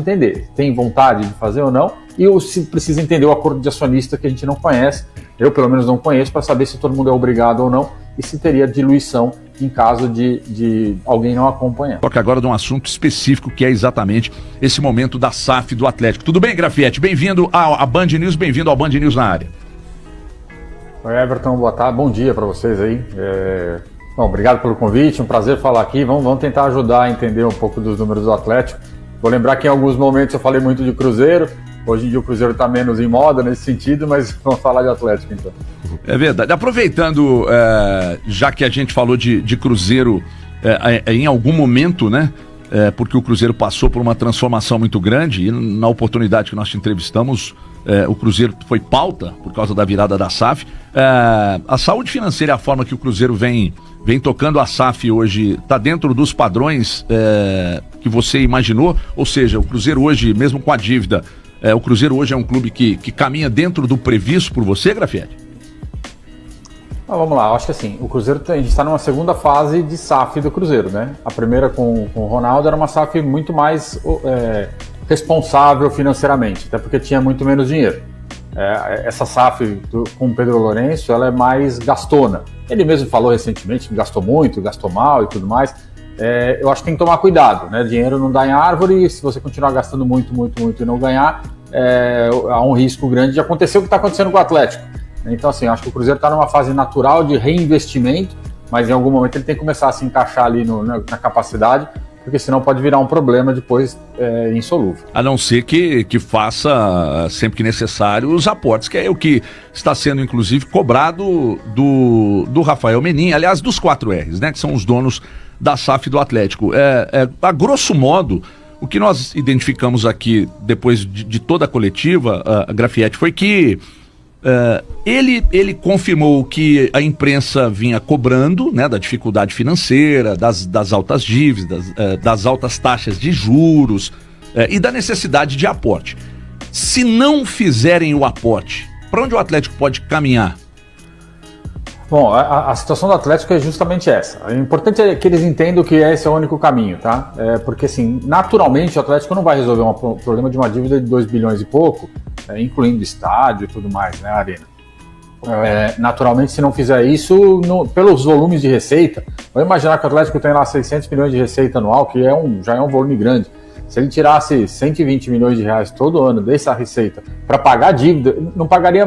entender, tem vontade de fazer ou não, e se precisa entender o acordo de acionista que a gente não conhece, eu pelo menos não conheço, para saber se todo mundo é obrigado ou não, e se teria diluição em caso de alguém não acompanhar. Toca agora de um assunto específico, que é exatamente esse momento da SAF do Atlético. Tudo bem, Grafietti? Bem-vindo à Band News, bem-vindo ao Band News na área. Oi, Everton, boa tarde, bom dia para vocês aí. Bom, obrigado pelo convite, um prazer falar aqui. Vamos tentar ajudar a entender um pouco dos números do Atlético. Vou lembrar que em alguns momentos eu falei muito de Cruzeiro, hoje em dia o Cruzeiro está menos em moda nesse sentido, mas vamos falar de Atlético então. É verdade. Aproveitando, já que a gente falou de Cruzeiro em algum momento, né? Porque o Cruzeiro passou por uma transformação muito grande e na oportunidade que nós te entrevistamos, o Cruzeiro foi pauta por causa da virada da SAF. A saúde financeira, a forma que o Cruzeiro vem tocando a SAF hoje, está dentro dos padrões que você imaginou? Ou seja, o Cruzeiro hoje, mesmo com a dívida, o Cruzeiro hoje é um clube que caminha dentro do previsto por você, Grafietti? Vamos lá, eu acho que assim, o Cruzeiro, a gente está numa segunda fase de SAF do Cruzeiro, né? A primeira com o Ronaldo era uma SAF muito mais responsável financeiramente, até porque tinha muito menos dinheiro. Essa SAF com o Pedro Lourenço, ela é mais gastona. Ele mesmo falou recentemente que gastou muito, gastou mal e tudo mais. Eu acho que tem que tomar cuidado, né? Dinheiro não dá em árvore, e se você continuar gastando muito e não ganhar, há um risco grande de acontecer o que está acontecendo com o Atlético. Então, assim, acho que o Cruzeiro está numa fase natural de reinvestimento, mas em algum momento ele tem que começar a se encaixar ali na capacidade, porque senão pode virar um problema depois insolúvel. A não ser que faça, sempre que necessário, os aportes, que é o que está sendo, inclusive, cobrado do Rafael Menin, aliás, dos 4Rs, né, que são os donos da SAF do Atlético. A grosso modo, o que nós identificamos aqui, depois de toda a coletiva, a Grafietti, foi que ele confirmou que a imprensa vinha cobrando, né, da dificuldade financeira, das altas dívidas, das altas taxas de juros e da necessidade de aporte. Se não fizerem o aporte, para onde o Atlético pode caminhar? Bom, a situação do Atlético é justamente essa. O importante é que eles entendam que esse é o único caminho, tá? Porque, assim, naturalmente o Atlético não vai resolver um problema de uma dívida de 2 bilhões e pouco, incluindo estádio e tudo mais, né, Arena? Naturalmente, se não fizer isso, pelos volumes de receita, vamos imaginar que o Atlético tem lá 600 milhões de receita anual, que já é um volume grande. Se ele tirasse 120 milhões de reais todo ano dessa receita para pagar a dívida,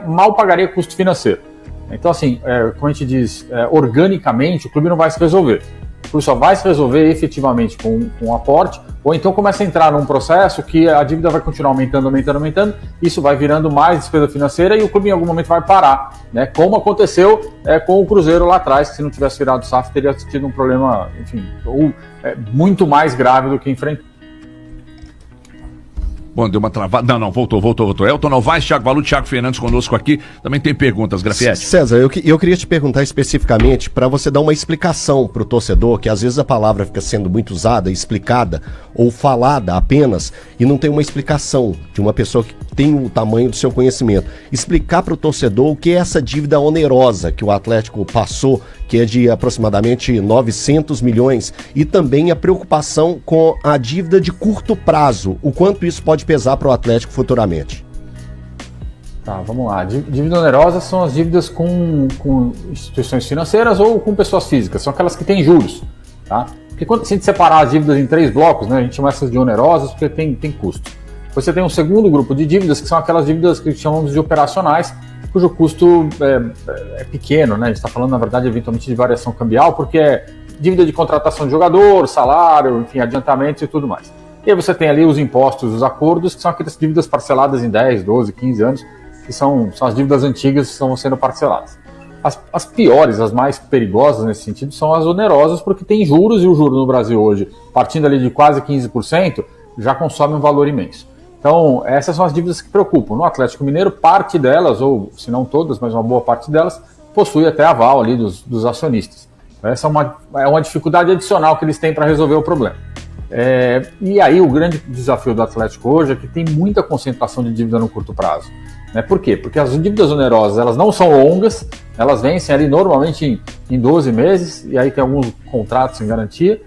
mal pagaria custo financeiro. Então, assim, como a gente diz, organicamente o clube não vai se resolver. O clube só vai se resolver efetivamente com um aporte, ou então começa a entrar num processo que a dívida vai continuar aumentando, isso vai virando mais despesa financeira e o clube em algum momento vai parar, né? Como aconteceu com o Cruzeiro lá atrás, que se não tivesse virado SAF teria tido um problema, enfim, muito mais grave do que enfrentou. Bom, deu uma travada. Não, voltou. Elton Novaes, Thiago Valu, Thiago Fernandes conosco aqui. Também tem perguntas, Grafietti. César, eu queria te perguntar especificamente para você dar uma explicação para o torcedor, que às vezes a palavra fica sendo muito usada, explicada ou falada apenas e não tem uma explicação de uma pessoa que tem o tamanho do seu conhecimento. Explicar para o torcedor o que é essa dívida onerosa que o Atlético passou, que é de aproximadamente 900 milhões, e também a preocupação com a dívida de curto prazo, o quanto isso pode pesar para o Atlético futuramente. Tá, vamos lá. Dívida onerosa são as dívidas com instituições financeiras ou com pessoas físicas, são aquelas que têm juros, tá? Porque quando a gente separar as dívidas em 3 blocos, né, a gente chama essas de onerosas porque tem custo. Você tem um segundo grupo de dívidas, que são aquelas dívidas que chamamos de operacionais, cujo custo é pequeno, né? A gente está falando, na verdade, eventualmente de variação cambial, porque é dívida de contratação de jogador, salário, enfim, adiantamentos e tudo mais. E aí você tem ali os impostos, os acordos, que são aquelas dívidas parceladas em 10, 12, 15 anos, que são as dívidas antigas que estão sendo parceladas. As piores, as mais perigosas nesse sentido, são as onerosas, porque tem juros, e o juro no Brasil hoje, partindo ali de quase 15%, já consome um valor imenso. Então, essas são as dívidas que preocupam. No Atlético Mineiro, parte delas, ou se não todas, mas uma boa parte delas, possui até aval ali dos acionistas. Essa é uma dificuldade adicional que eles têm para resolver o problema. E aí o grande desafio do Atlético hoje é que tem muita concentração de dívida no curto prazo. Né? Por quê? Porque as dívidas onerosas, elas não são longas, elas vencem ali normalmente em 12 meses, e aí tem alguns contratos em garantia,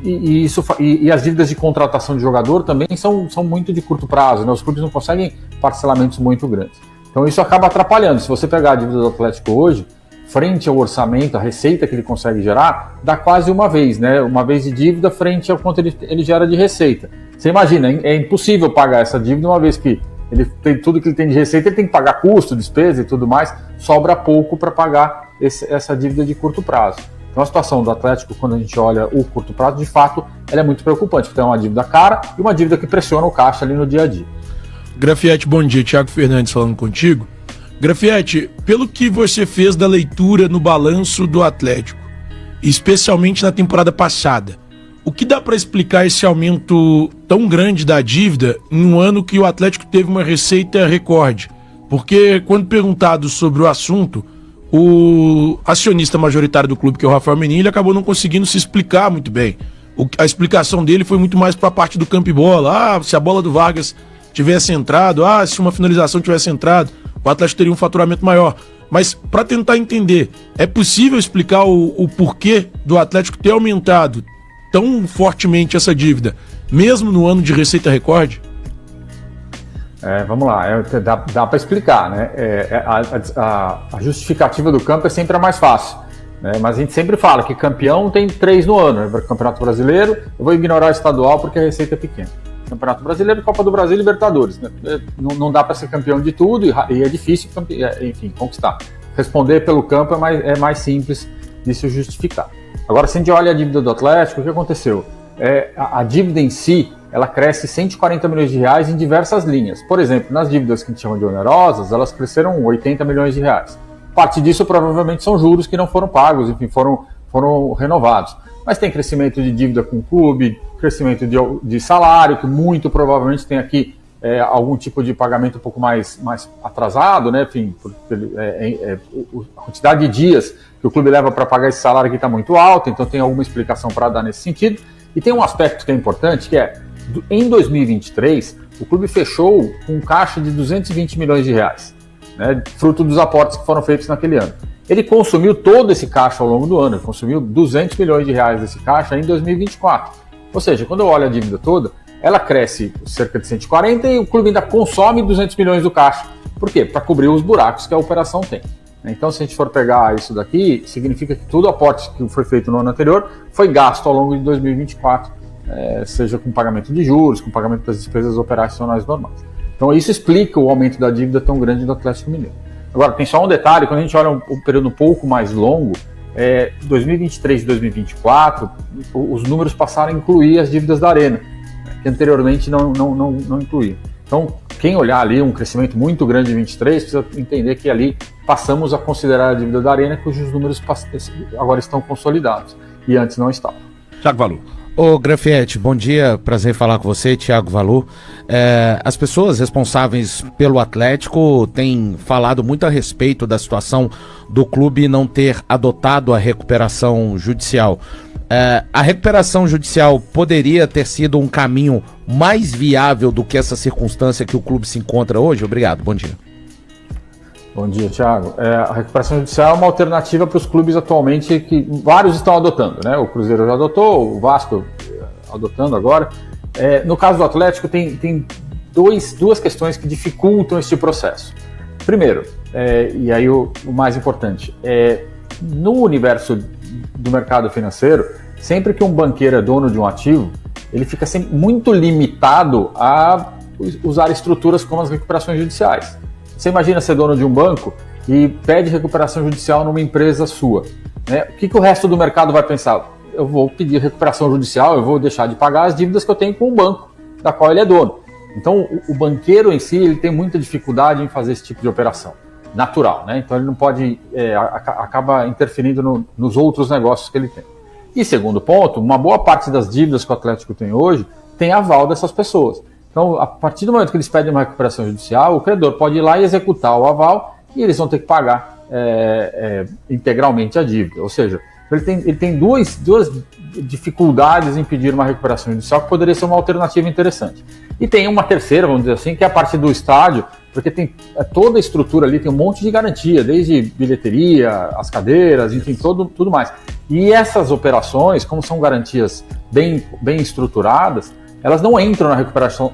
E as dívidas de contratação de jogador também são muito de curto prazo, né? Os clubes não conseguem parcelamentos muito grandes. Então isso acaba atrapalhando. Se você pegar a dívida do Atlético hoje, frente ao orçamento, a receita que ele consegue gerar, dá quase uma vez, né? Uma vez de dívida frente ao quanto ele gera de receita. Você imagina, é impossível pagar essa dívida uma vez que ele tem tudo que ele tem de receita, ele tem que pagar custo, despesa e tudo mais, sobra pouco para pagar essa dívida de curto prazo. Então a situação do Atlético, quando a gente olha o curto prazo, de fato, ela é muito preocupante, porque é uma dívida cara e uma dívida que pressiona o caixa ali no dia a dia. Grafietti, bom dia. Thiago Fernandes falando contigo. Grafietti, pelo que você fez da leitura no balanço do Atlético, especialmente na temporada passada, o que dá para explicar esse aumento tão grande da dívida em um ano que o Atlético teve uma receita recorde? Porque quando perguntado sobre o assunto, o acionista majoritário do clube, que é o Rafael Menin, ele acabou não conseguindo se explicar muito bem. A explicação dele foi muito mais para a parte do campo e bola. Se a bola do Vargas tivesse entrado, se uma finalização tivesse entrado, o Atlético teria um faturamento maior. Mas para tentar entender, é possível explicar o porquê do Atlético ter aumentado tão fortemente essa dívida, mesmo no ano de receita recorde? Vamos lá, dá para explicar, né? A justificativa do campo é sempre a mais fácil, né? Mas a gente sempre fala que campeão tem 3 no ano, né? Campeonato Brasileiro, eu vou ignorar o estadual porque a receita é pequena. Campeonato Brasileiro, Copa do Brasil e Libertadores, né? Não dá para ser campeão de tudo e é difícil, enfim, conquistar. Responder pelo campo é mais simples de se justificar. Agora, se a gente olha a dívida do Atlético, o que aconteceu? A dívida em si, ela cresce 140 milhões de reais em diversas linhas. Por exemplo, nas dívidas que a gente chama de onerosas, elas cresceram 80 milhões de reais. Parte disso provavelmente são juros que não foram pagos, enfim, foram renovados. Mas tem crescimento de dívida com o clube, crescimento de salário, que muito provavelmente tem aqui algum tipo de pagamento um pouco mais atrasado, né? Enfim, a quantidade de dias que o clube leva para pagar esse salário aqui está muito alta, então tem alguma explicação para dar nesse sentido. E tem um aspecto que é importante, que em 2023, o clube fechou com um caixa de 220 milhões de reais, né? Fruto dos aportes que foram feitos naquele ano. Ele consumiu todo esse caixa ao longo do ano, ele consumiu 200 milhões de reais desse caixa em 2024. Ou seja, quando eu olho a dívida toda, ela cresce cerca de 140 e o clube ainda consome 200 milhões do caixa. Por quê? Para cobrir os buracos que a operação tem. Então, se a gente for pegar isso daqui, significa que todo o aporte que foi feito no ano anterior foi gasto ao longo de 2024, seja com pagamento de juros, com pagamento das despesas operacionais normais. Então, isso explica o aumento da dívida tão grande do Atlético Mineiro. Agora, tem só um detalhe, quando a gente olha um período um pouco mais longo, 2023 e 2024, os números passaram a incluir as dívidas da Arena, que anteriormente não incluíam. Então, quem olhar ali um crescimento muito grande em 23, precisa entender que ali passamos a considerar a dívida da Arena, cujos números agora estão consolidados e antes não estavam. Thiago Valu. Ô Grafietti, bom dia, prazer em falar com você, Thiago Valu. As pessoas responsáveis pelo Atlético têm falado muito a respeito da situação do clube não ter adotado a recuperação judicial. A recuperação judicial poderia ter sido um caminho mais viável do que essa circunstância que o clube se encontra hoje? Obrigado, bom dia. Bom dia, Thiago. A recuperação judicial é uma alternativa para os clubes atualmente que vários estão adotando, né? O Cruzeiro já adotou, o Vasco adotando agora. No caso do Atlético, tem duas questões que dificultam esse processo. Primeiro, e aí o mais importante, no universo do mercado financeiro, sempre que um banqueiro é dono de um ativo, ele fica sempre muito limitado a usar estruturas como as recuperações judiciais. Você imagina ser dono de um banco e pede recuperação judicial numa empresa sua, né? O que o resto do mercado vai pensar? Eu vou pedir recuperação judicial, eu vou deixar de pagar as dívidas que eu tenho com o banco, da qual ele é dono. Então, o banqueiro em si, ele tem muita dificuldade em fazer esse tipo de operação. Natural, né? Então ele não pode, acaba interferindo nos outros negócios que ele tem. E segundo ponto, uma boa parte das dívidas que o Atlético tem hoje tem aval dessas pessoas. Então, a partir do momento que eles pedem uma recuperação judicial, o credor pode ir lá e executar o aval e eles vão ter que pagar integralmente a dívida. Ou seja, ele tem duas dificuldades em pedir uma recuperação judicial que poderia ser uma alternativa interessante. E tem uma terceira, vamos dizer assim, que é a parte do estádio, porque tem toda a estrutura ali, tem um monte de garantia, desde bilheteria, as cadeiras, enfim, tudo mais. E essas operações, como são garantias bem estruturadas, elas não entram na recuperação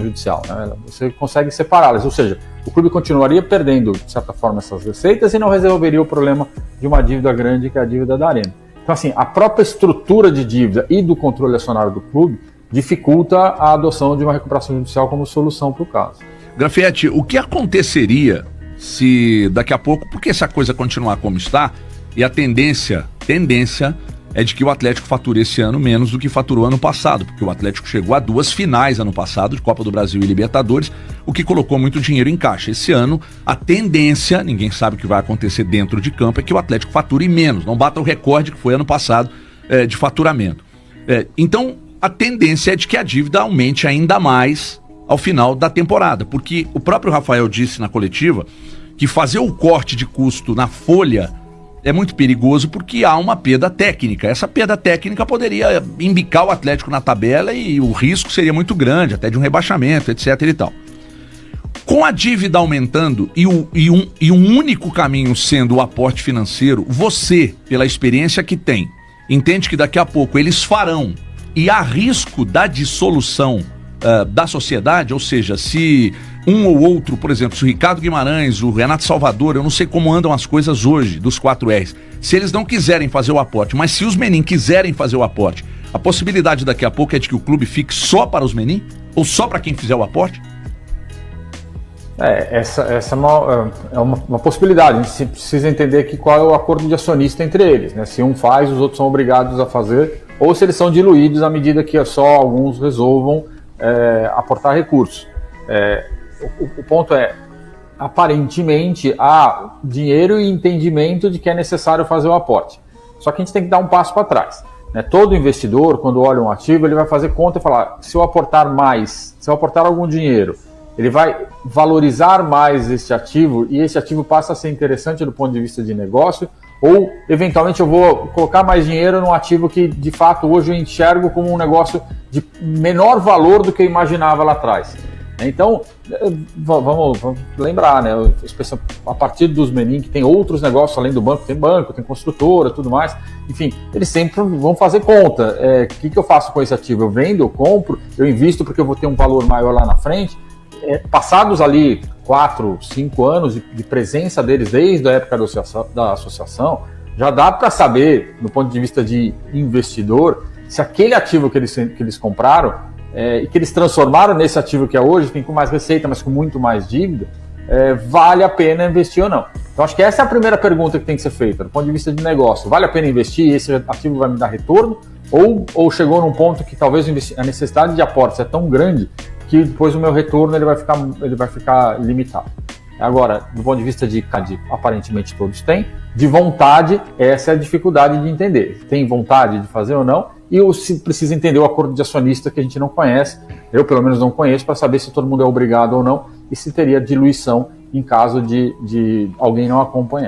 judicial, né? Você consegue separá-las, ou seja, o clube continuaria perdendo, de certa forma, essas receitas e não resolveria o problema de uma dívida grande, que é a dívida da Arena. Então, assim, a própria estrutura de dívida e do controle acionário do clube dificulta a adoção de uma recuperação judicial como solução para o caso. Grafietti, o que aconteceria se daqui a pouco, porque se a coisa continuar como está, e a tendência é de que o Atlético fature esse ano menos do que faturou ano passado, porque o Atlético chegou a 2 finais ano passado, de Copa do Brasil e Libertadores, o que colocou muito dinheiro em caixa. Esse ano, a tendência, ninguém sabe o que vai acontecer dentro de campo, é que o Atlético fature menos, não bata o recorde que foi ano passado de faturamento. Então, a tendência é de que a dívida aumente ainda mais ao final da temporada, porque o próprio Rafael disse na coletiva que fazer o corte de custo na folha é muito perigoso porque há uma perda técnica. Essa perda técnica poderia embicar o Atlético na tabela e o risco seria muito grande, até de um rebaixamento, etc. e tal. Com a dívida aumentando e um único caminho sendo o aporte financeiro, você, pela experiência que tem, entende que daqui a pouco eles farão e há risco da dissolução da sociedade, ou seja, se um ou outro, por exemplo, se o Ricardo Guimarães, o Renato Salvador, eu não sei como andam as coisas hoje dos 4Rs, se eles não quiserem fazer o aporte, mas se os Menin quiserem fazer o aporte, a possibilidade daqui a pouco é de que o clube fique só para os Menin? Ou só para quem fizer o aporte? Essa é uma possibilidade. A gente precisa entender aqui qual é o acordo de acionista entre eles, né? Se um faz, os outros são obrigados a fazer, ou se eles são diluídos à medida que só alguns resolvam aportar recursos. O ponto é, aparentemente, há dinheiro e entendimento de que é necessário fazer o aporte. Só que a gente tem que dar um passo para trás, né? Todo investidor, quando olha um ativo, ele vai fazer conta e falar, se eu aportar mais, se eu aportar algum dinheiro, ele vai valorizar mais esse ativo e esse ativo passa a ser interessante do ponto de vista de negócio, ou eventualmente eu vou colocar mais dinheiro num ativo que de fato hoje eu enxergo como um negócio de menor valor do que eu imaginava lá atrás. Então, vamos lembrar, né? A partir dos Menin, que tem outros negócios além do banco, tem construtora, tudo mais, enfim, eles sempre vão fazer conta. O que eu faço com esse ativo? Eu vendo, eu compro, eu invisto porque eu vou ter um valor maior lá na frente. Passados ali 4, 5 anos de presença deles desde a época da associação, já dá para saber, do ponto de vista de investidor, se aquele ativo que eles compraram e que eles transformaram nesse ativo que é hoje, tem com mais receita, mas com muito mais dívida, vale a pena investir ou não. Então acho que essa é a primeira pergunta que tem que ser feita, do ponto de vista de negócio. Vale a pena investir? Esse ativo vai me dar retorno? Ou chegou num ponto que talvez a necessidade de aportes é tão grande que depois o meu retorno ele vai ficar limitado. Agora, do ponto de vista de aparentemente todos têm, de vontade, essa é a dificuldade de entender. Tem vontade de fazer ou não, e se precisa entender o acordo de acionista que a gente não conhece, eu pelo menos não conheço, para saber se todo mundo é obrigado ou não, e se teria diluição em caso de alguém não acompanhar.